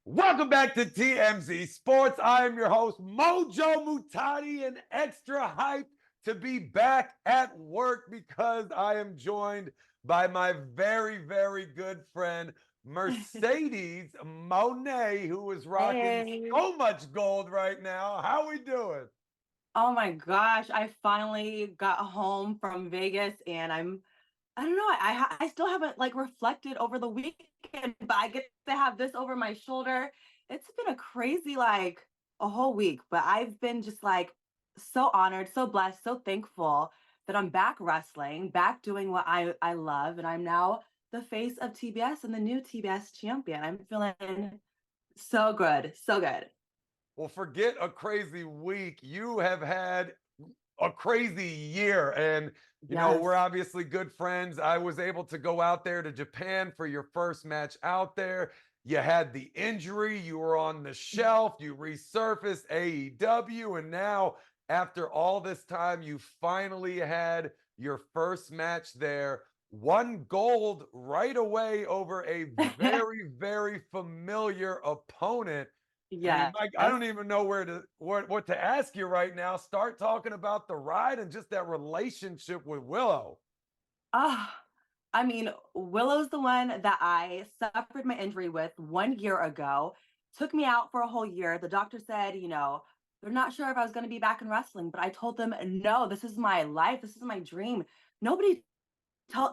Welcome back to TMZ Sports. I am your host, Mojo Muhtadi, and extra hyped to be back at work because I am joined by my very, very good friend, Mercedes Moné, who is rocking Hey. so much gold right now. How we doing? Oh my gosh, I finally got home from Vegas and I don't know, I still haven't like reflected over the weekend, but I get to have this over my shoulder. It's been a crazy a whole week, but I've been just like so honored, so blessed, so thankful that I'm back wrestling, back doing what I love, and I'm now the face of TBS and the new TBS champion. I'm feeling so good, so good. Well, forget a crazy week. You have had a crazy year. And, Yes. we're obviously good friends. I was able to go out there to Japan for your first match out there. You had the injury, you were on the shelf, you resurfaced AEW, and now, after all this time, you finally had your first match there. Won gold right away over a very, very familiar opponent. I mean, Yes. Mike, I don't even know what to ask you right now. Start talking about the ride and just that relationship with Willow. Ah, I mean, Willow's the one that I suffered my injury with 1 year ago. Took me out for a whole year. The doctor said, they're not sure if I was going to be back in wrestling, but I told them, no, this is my life. This is my dream. Nobody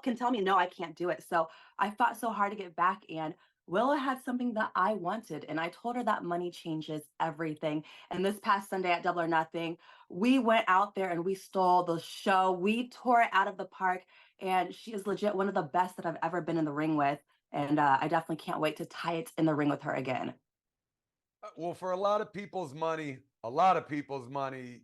can tell me no, I can't do it. So I fought so hard to get back, and Willa had something that I wanted, and I told her that money changes everything. And this past Sunday at Double or Nothing, we went out there and we stole the show. We tore it out of the park, and she is legit one of the best that I've ever been in the ring with. And I definitely can't wait to tie it in the ring with her again. Well, for a lot of people's money,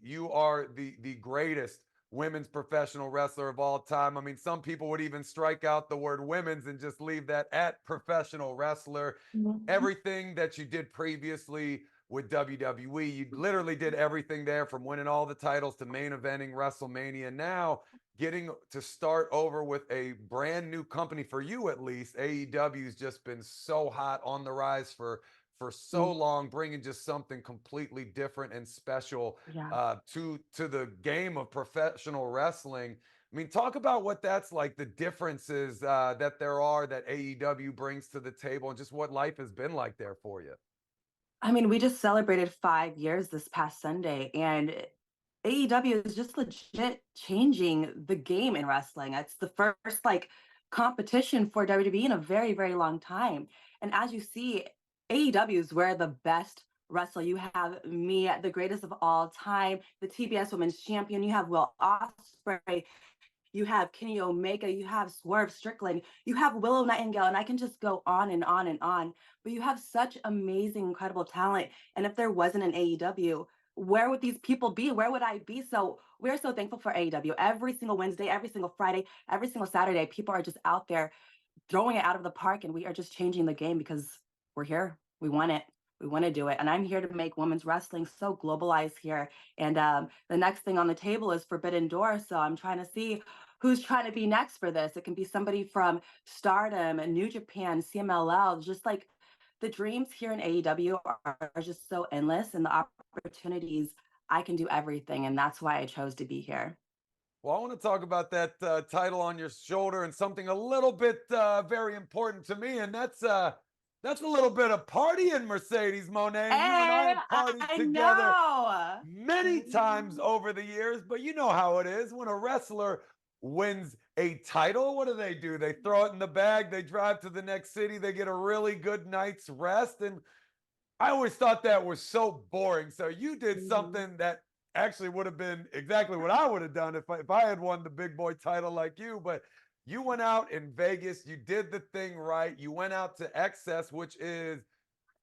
you are the greatest women's professional wrestler of all time. I mean, some people would even strike out the word women's and just leave that at professional wrestler. Mhm. Everything that you did previously with WWE, you literally did everything there, from winning all the titles to main eventing WrestleMania. Now, getting to start over with a brand new company, for you at least, AEW has just been so hot, on the rise for so long, bringing just something completely different and special Yeah. to the game of professional wrestling. I mean, talk about what that's like, the differences that there are that AEW brings to the table, and just what life has been like there for you. I mean, we just celebrated 5 years this past Sunday, and AEW is just legit changing the game in wrestling. It's the first competition for WWE in a very, very long time. And as you see, AEW is where the best wrestle. You have me, the greatest of all time, the TBS Women's Champion. You have Will Ospreay. You have Kenny Omega, you have Swerve Strickland, you have Willow Nightingale, and I can just go on and on and on. But you have such amazing, incredible talent. And if there wasn't an AEW, where would these people be? Where would I be? So we're so thankful for AEW. Every single Wednesday, every single Friday, every single Saturday, people are just out there throwing it out of the park, and we are just changing the game because we're here. We want it. We want to do it. And I'm here to make women's wrestling so globalized here. And the next thing on the table is Forbidden Door. So I'm trying to see who's trying to be next for this. It can be somebody from Stardom, New Japan, CMLL, just like the dreams here in AEW are just so endless, and the opportunities. I can do everything. And that's why I chose to be here. Well, I want to talk about that title on your shoulder and something a little bit very important to me, and that's a little bit of partying, Mercedes Monet. You and I Hey, have partied I together know. many times over the years, but you know how it is when a wrestler wins a title. What do? They throw it in the bag, they drive to the next city, they get a really good night's rest. And I always thought that was so boring. So you did Mhm. something that actually would have been exactly what I would have done if I had won the big boy title like you. But you went out in Vegas, you did the thing right. You went out to Excess, which is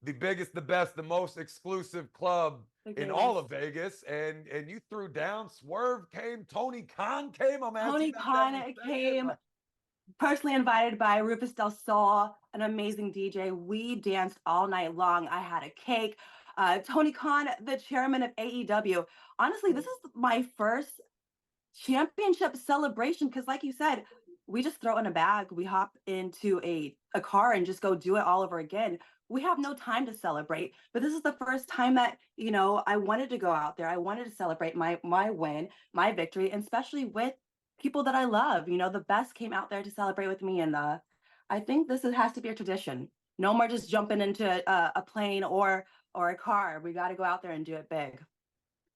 the biggest, the best, the most exclusive club The in all greatest. of Vegas, and you threw down. Swerve came, Tony Khan came. I'm asking Tony about that in Khan a second. came personally invited by Rufus Del Sol, an amazing DJ. We danced all night long. I had a cake. Tony Khan, the chairman of AEW. Honestly, this is my first championship celebration because, like you said, we just throw in a bag. We hop into a a car and just go do it all over again. We have no time to celebrate, but this is the first time that, you know, I wanted to go out there. I wanted to celebrate my win, my victory, and especially with people that I love. You know, the best came out there to celebrate with me, and I think has to be a tradition. No more just jumping into a plane or a car. We got to go out there and do it big.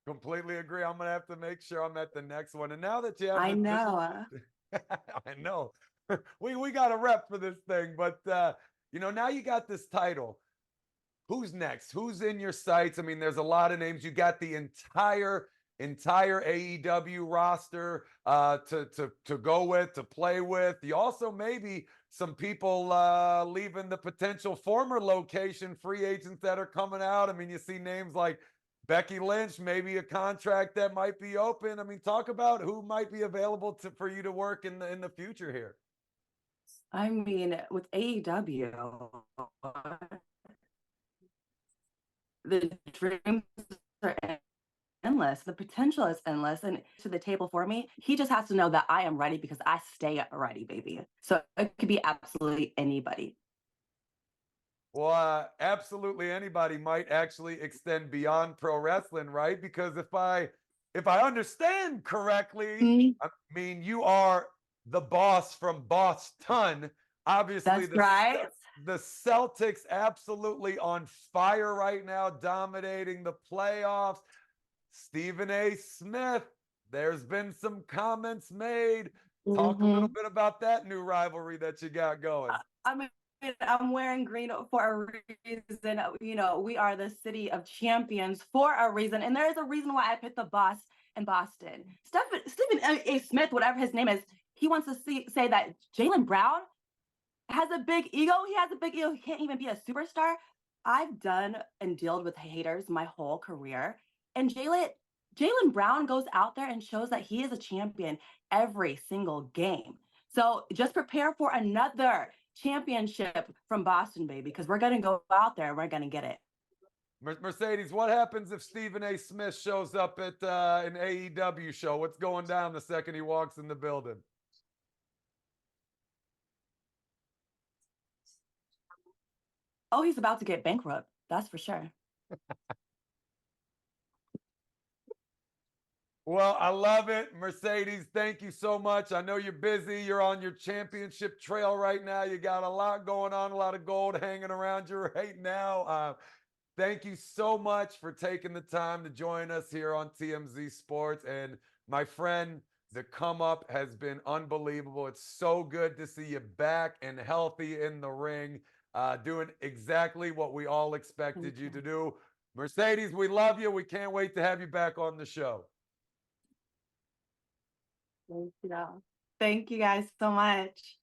Completely agree. I'm gonna have to make sure I'm at the next one. And now that you have I this know. I know. We got a rep for this thing, but you know, now you got this title. Who's next? Who's in your sights? I mean, there's a lot of names. You got the entire AEW roster to go with, to play with. You also maybe some people leaving the potential former location, free agents that are coming out. I mean, you see names like Becky Lynch, maybe a contract that might be open. I mean, talk about who might be available for you to work in the future here. I mean, with AEW, the dreams are endless. The potential is endless. And to the table for me, he just has to know that I am ready because I stay ready, baby. So it could be absolutely anybody. Well, absolutely anybody might actually extend beyond pro wrestling, right? Because if I understand correctly, I mean you are the boss from Boston. Obviously, That's right. the Celtics absolutely on fire right now, dominating the playoffs. Stephen A. Smith, there's been some comments made. Talk a little bit about that new rivalry that you got going. I mean, I'm wearing green for a reason. You know, we are the city of champions for a reason. And there is a reason why I picked the boss in Boston. Stephen A. Smith, whatever his name is, he wants to say that Jaylen Brown has a big ego. He has a big ego. He can't even be a superstar. I've done and dealt with haters my whole career. And Jaylen Brown goes out there and shows that he is a champion every single game. So just prepare for another championship from Boston, baby, because we're going to go out there and we're going to get it. Mercedes, what happens if Stephen A. Smith shows up at an AEW show? What's going down the second he walks in the building? Oh, he's about to get bankrupt. That's for sure. Well, I love it. Mercedes, thank you so much. I know you're busy. You're on your championship trail right now. You got a lot going on, a lot of gold hanging around you right now. Thank you so much for taking the time to join us here on TMZ Sports. And my friend, the come up has been unbelievable. It's so good to see you back and healthy in the ring, doing exactly what we all expected you to do. Mercedes, we love you. We can't wait to have you back on the show. Thank you. Thank you guys so much.